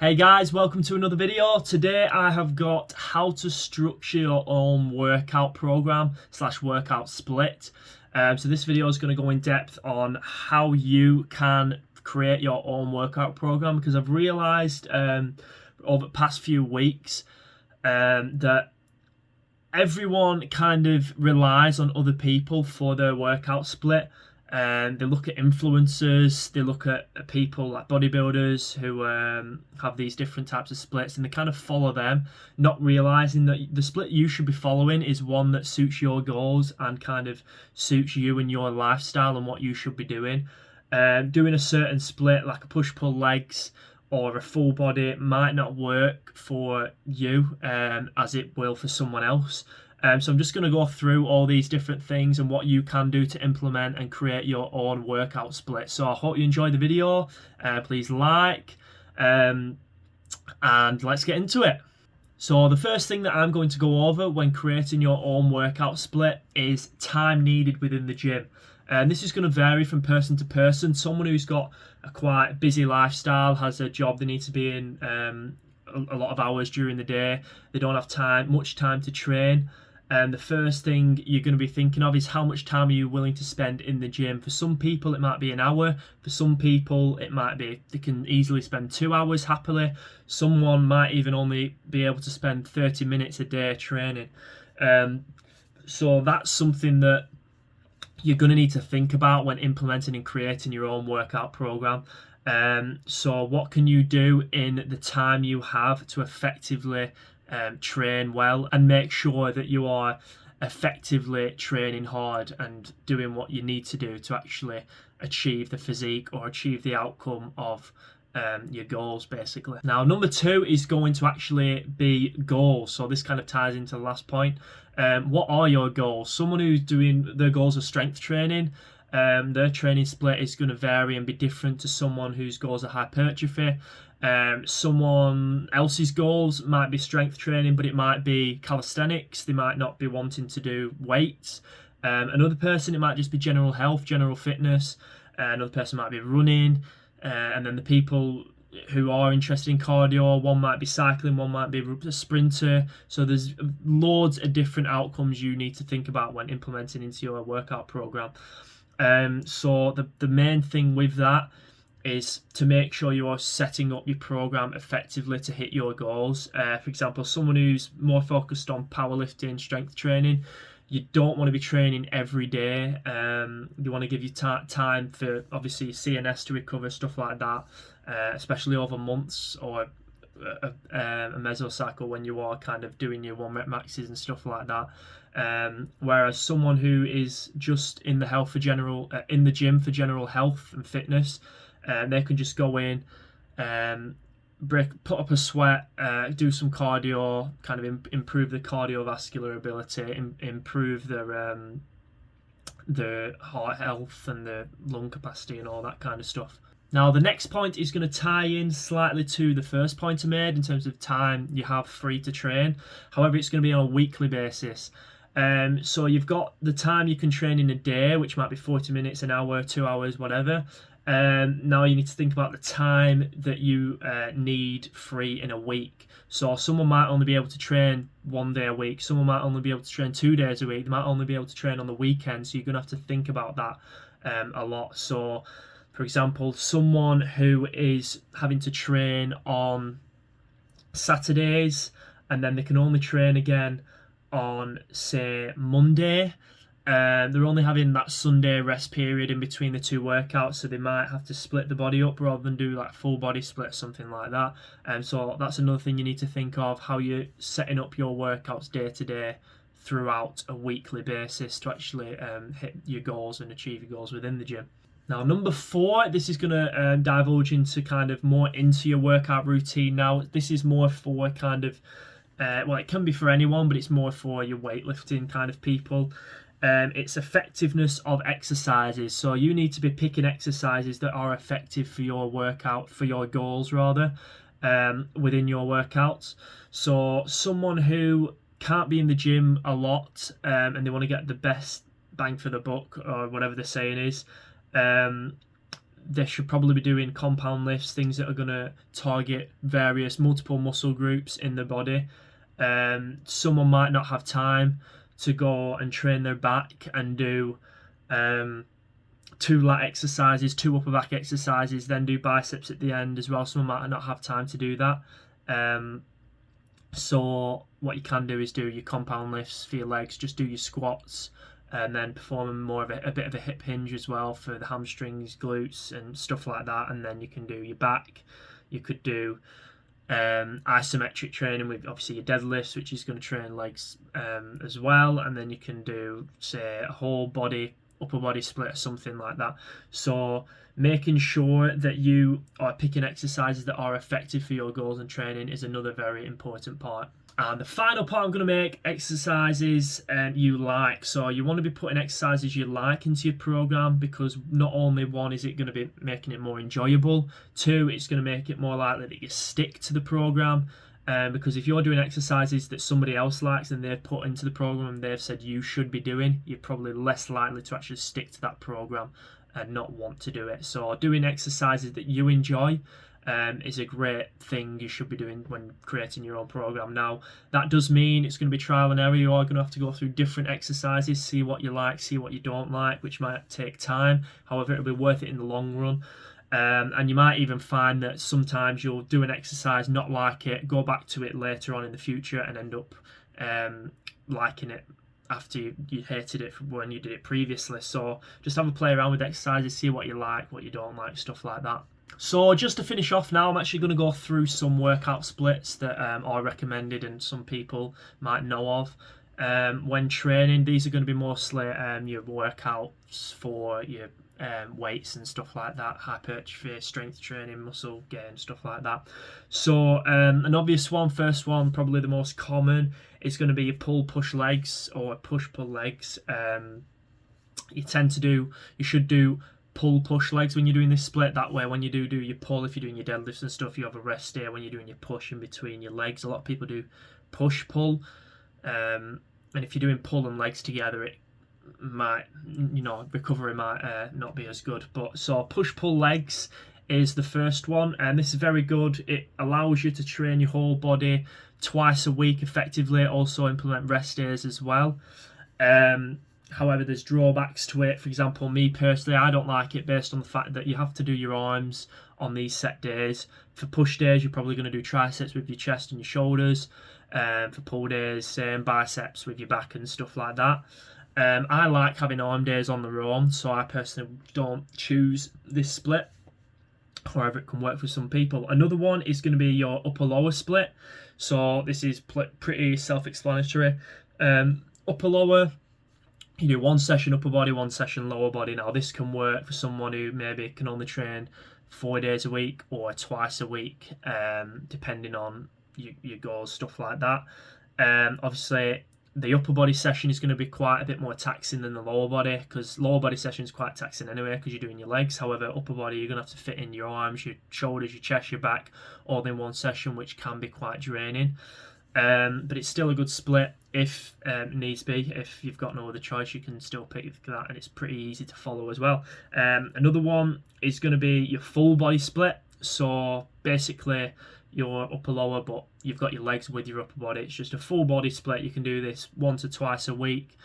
Hey guys, welcome to another video. Today I have got how to structure your own workout program / workout split. So this video is going to go in depth on how you can create your own workout program, because I've realized over the past few weeks that everyone kind of relies on other people for their workout split. They look at influencers, they look at people like bodybuilders who have these different types of splits, and they kind of follow them, not realizing that the split you should be following is one that suits your goals and kind of suits you and your lifestyle and what you should be doing. Doing a certain split like a push-pull legs or a full body might not work for you as it will for someone else. So I'm just going to go through all these different things and what you can do to implement and create your own workout split. So I hope you enjoy the video. Please like, and let's get into it. So the first thing that I'm going to go over when creating your own workout split is time needed within the gym. And this is going to vary from person to person. Someone who's got a quite busy lifestyle, has a job they need to be in a lot of hours during the day, they don't have much time to train. The first thing you're going to be thinking of is how much time are you willing to spend in the gym. For some people it might be an hour, for some people it might be they can easily spend 2 hours happily. Someone might even only be able to spend 30 minutes a day training. So that's something that you're going to need to think about when implementing and creating your own workout program. So what can you do in the time you have to effectively train well and make sure that you are effectively training hard and doing what you need to do to actually achieve the physique or achieve the outcome of your goals, basically. Now, number 2 is going to actually be goals. So this kind of ties into the last point. What are your goals? Someone who's doing their goals of strength training, their training split is going to vary and be different to someone whose goals are hypertrophy. Someone else's goals might be strength training, but it might be calisthenics. They might not be wanting to do weights. Another person, it might just be general health, general fitness. Another person might be running. And then the people who are interested in cardio, one might be cycling, one might be a sprinter. So there's loads of different outcomes you need to think about when implementing into your workout program. So the main thing with that is to make sure you are setting up your program effectively to hit your goals. For example, someone who's more focused on powerlifting, strength training, you don't want to be training every day. You want to give you time for obviously CNS to recover, stuff like that, especially over months or a mesocycle when you are kind of doing your 1 rep maxes and stuff like that. Whereas someone who is just in the gym for general health and fitness, they can just go in, put up a sweat, do some cardio, kind of improve the cardiovascular ability, improve their heart health and the lung capacity and all that kind of stuff. Now, the next point is going to tie in slightly to the first point I made in terms of time you have free to train. However, it's going to be on a weekly basis. So you've got the time you can train in a day, which might be 40 minutes, an hour, 2 hours, whatever. Now you need to think about the time that you need free in a week. So someone might only be able to train 1 day a week. Someone might only be able to train 2 days a week. They might only be able to train on the weekend. So you're going to have to think about that a lot. So, for example, someone who is having to train on Saturdays and then they can only train again on, say, Monday. They're only having that Sunday rest period in between the 2 workouts, so they might have to split the body up rather than do like full body split, something like that. So that's another thing you need to think of, how you're setting up your workouts day to day throughout a weekly basis to actually hit your goals and achieve your goals within the gym. Now, number 4, this is going to divulge into kind of more into your workout routine. Now, this is more for kind of, well, it can be for anyone, but it's more for your weightlifting kind of people. It's effectiveness of exercises. So you need to be picking exercises that are effective for your workout, for your goals rather, within your workouts. So someone who can't be in the gym a lot and they want to get the best bang for the buck or whatever the saying is, they should probably be doing compound lifts, things that are going to target multiple muscle groups in the body. Someone might not have time to go and train their back and do 2 lat exercises, 2 upper back exercises, then do biceps at the end as well. Someone might not have time to do that. So what you can do is do your compound lifts for your legs, just do your squats, and then perform more of a bit of a hip hinge as well for the hamstrings, glutes and stuff like that. And then you can do your back. You could do isometric training with obviously your deadlifts, which is going to train legs as well. And then you can do, say, a whole body, upper body split or something like that. So making sure that you are picking exercises that are effective for your goals and training is another very important part. And the final part I'm going to make, exercises you like. So you want to be putting exercises you like into your program, because not only one is it going to be making it more enjoyable, 2, it's going to make it more likely that you stick to the program. Because if you're doing exercises that somebody else likes and they've put into the program and they've said you should be doing, you're probably less likely to actually stick to that program and not want to do it. So doing exercises that you enjoy is a great thing you should be doing when creating your own program. Now, that does mean it's going to be trial and error. You are going to have to go through different exercises, see what you like, see what you don't like, which might take time. However, it'll be worth it in the long run. And you might even find that sometimes you'll do an exercise, not like it, go back to it later on in the future and end up liking it after you hated it when you did it previously. So just have a play around with exercises, see what you like, what you don't like, stuff like that. So just to finish off now, I'm actually going to go through some workout splits that are recommended and some people might know of. When training, these are going to be mostly your workouts for your weights and stuff like that, hypertrophy, strength training, muscle gain, stuff like that. So an obvious one, first one, probably the most common, is going to be your pull-push legs or push-pull legs. You should do pull-push legs when you're doing this split. That way, when you do your pull, if you're doing your deadlifts and stuff, you have a rest day when you're doing your push in between your legs. A lot of people do push-pull, and if you're doing pull and legs together, it might, recovery might not be as good. But so push-pull legs is the first one, and this is very good. It allows you to train your whole body twice a week effectively. Also implement rest days as well. However, there's drawbacks to it. For example, me personally, I don't like it based on the fact that you have to do your arms on these set days. For push days, you're probably going to do triceps with your chest and your shoulders. For pull days, same, biceps with your back and stuff like that. I like having arm days on their own, so I personally don't choose this split. However, it can work for some people. Another one is going to be your upper-lower split. So this is pretty self-explanatory. Upper-lower, you do one session upper body, one session lower body. Now, this can work for someone who maybe can only train 4 days a week or twice a week, depending on your goals, stuff like that. Obviously, the upper body session is going to be quite a bit more taxing than the lower body, because lower body session is quite taxing anyway because you're doing your legs. However, upper body, you're going to have to fit in your arms, your shoulders, your chest, your back, all in one session, which can be quite draining. But it's still a good split if needs be. If you've got no other choice, you can still pick that, and it's pretty easy to follow as well. Another one is going to be your full body split. So basically, your upper lower, but you've got your legs with your upper body. It's just a full body split. You can do this once or twice a week,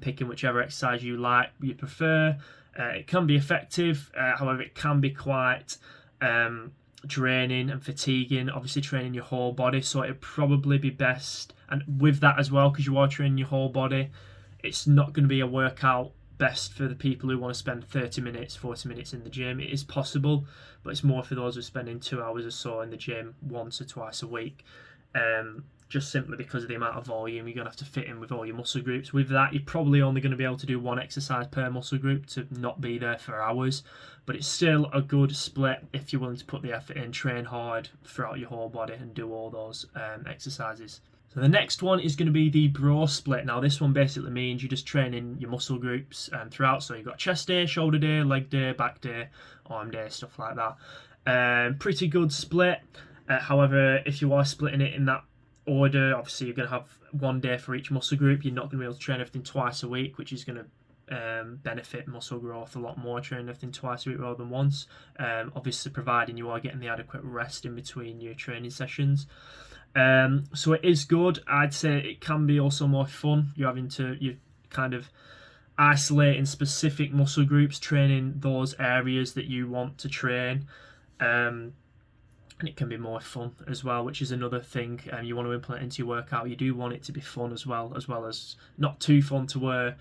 picking whichever exercise you prefer. It can be effective, however, it can be quite draining and fatiguing, obviously training your whole body. So it'd probably be best, and with that as well, because you are training your whole body, it's not going to be a workout best for the people who want to spend 30 minutes, 40 minutes in the gym. It is possible, but it's more for those who are spending 2 hours or so in the gym once or twice a week. Just simply because of the amount of volume you're going to have to fit in with all your muscle groups. With that, you're probably only going to be able to do one exercise per muscle group to not be there for hours. But it's still a good split if you're willing to put the effort in, train hard throughout your whole body and do all those exercises. So the next one is going to be the bro split. Now this one basically means you're just training your muscle groups throughout. So you've got chest day, shoulder day, leg day, back day, arm day, stuff like that. Pretty good split. However, if you are splitting it in that order, obviously you're going to have 1 day for each muscle group. You're not going to be able to train everything twice a week, which is going to benefit muscle growth a lot more training everything twice a week rather than once. Obviously providing you are getting the adequate rest in between your training sessions. So it is good. I'd say it can be also more fun. You're kind of isolating specific muscle groups, training those areas that you want to train. And it can be more fun as well, which is another thing you want to implement into your workout. You do want it to be fun as well as not too fun to where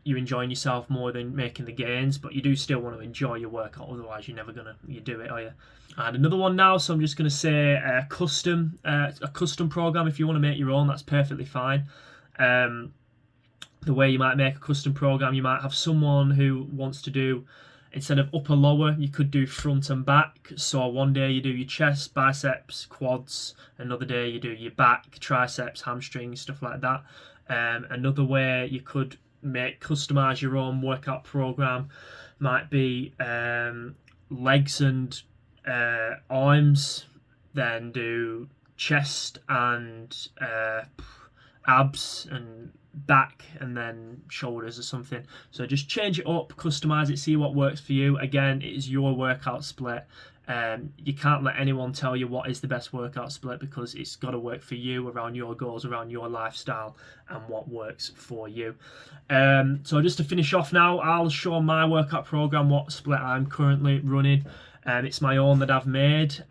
you're enjoying yourself more than making the gains, but you do still want to enjoy your workout, otherwise you're never gonna do it, are you? And another one now, so I'm just gonna say a custom program. If you want to make your own, that's perfectly fine. The way you might make a custom program, you might have someone who wants to do, instead of upper lower, you could do front and back. So one day you do your chest, biceps, quads. Another day you do your back, triceps, hamstrings, stuff like that. Another way you could customize your own workout program might be legs and arms, then do chest and abs and back, and then shoulders or something. So just change it up, customize it, see what works for you. Again, it is your workout split. You can't let anyone tell you what is the best workout split, because it's got to work for you, around your goals, around your lifestyle, and what works for you. So just to finish off now, I'll show my workout program, what split I'm currently running. It's my own that I've made.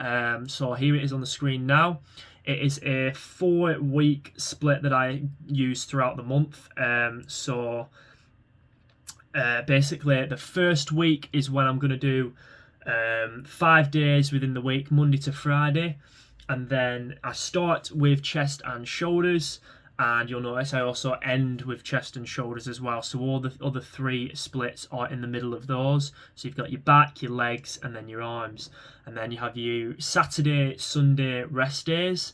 So here it is on the screen now. It is a 4-week split that I use throughout the month. Basically, the first week is when I'm going to do 5 days within the week, Monday to Friday. And then I start with chest and shoulders. And you'll notice I also end with chest and shoulders as well. So all the other 3 splits are in the middle of those. So you've got your back, your legs, and then your arms. And then you have your Saturday, Sunday rest days.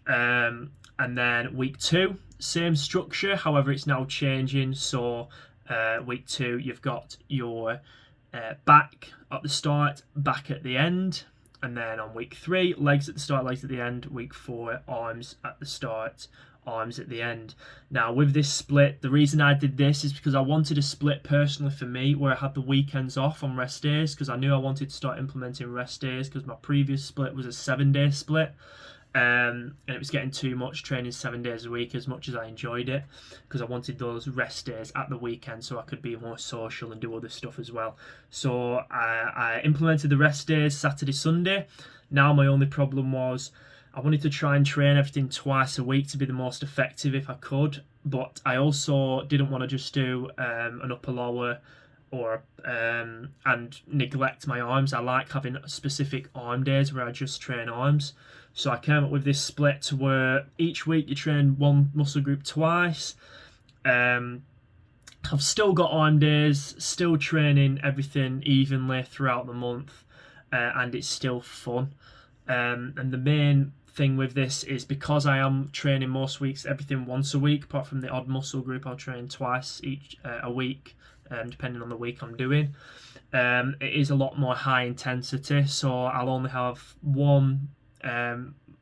And then week 2, same structure. However, it's now changing. So week 2, you've got your back at the start, back at the end. And then on week 3, legs at the start, legs at the end. Week 4, arms at the start, arms at the end. Now with this split, the reason I did this is because I wanted a split personally for me where I had the weekends off on rest days, because I knew I wanted to start implementing rest days, because my previous split was a 7-day split. And it was getting too much training 7 days a week, as much as I enjoyed it, because I wanted those rest days at the weekend so I could be more social and do other stuff as well. So I implemented the rest days Saturday, Sunday. Now my only problem was I wanted to try and train everything twice a week to be the most effective if I could, but I also didn't want to just do an upper lower and neglect my arms. I like having specific arm days where I just train arms. So I came up with this split to where each week you train one muscle group twice. I've still got arm days, still training everything evenly throughout the month, and it's still fun. And the main thing with this is, because I am training most weeks everything once a week, apart from the odd muscle group I'll train twice a week, depending on the week I'm doing. It is a lot more high intensity, so I'll only have one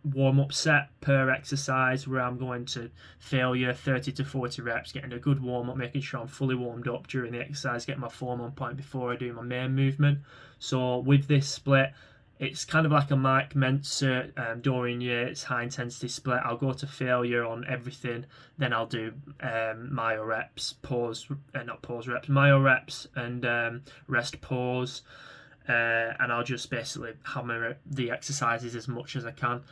warm-up set per exercise, where I'm going to failure 30 to 40 reps, getting a good warm-up, making sure I'm fully warmed up during the exercise, getting my form on point before I do my main movement. So with this split, it's kind of like a Mike Mentzer Dorian-Yates high intensity split. I'll go to failure on everything, then I'll do myo reps, myo reps and rest pause, and I'll just basically hammer the exercises as much as I can.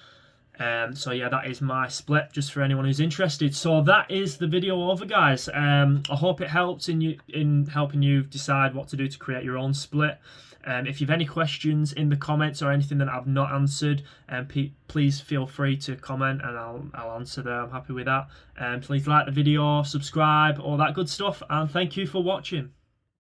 So yeah, that is my split, just for anyone who's interested. So that is the video over, guys. I hope it helped in helping you decide what to do to create your own split. If you've any questions in the comments or anything that I've not answered, please feel free to comment and I'll answer them. I'm happy with that. Please like the video, subscribe, all that good stuff, and thank you for watching.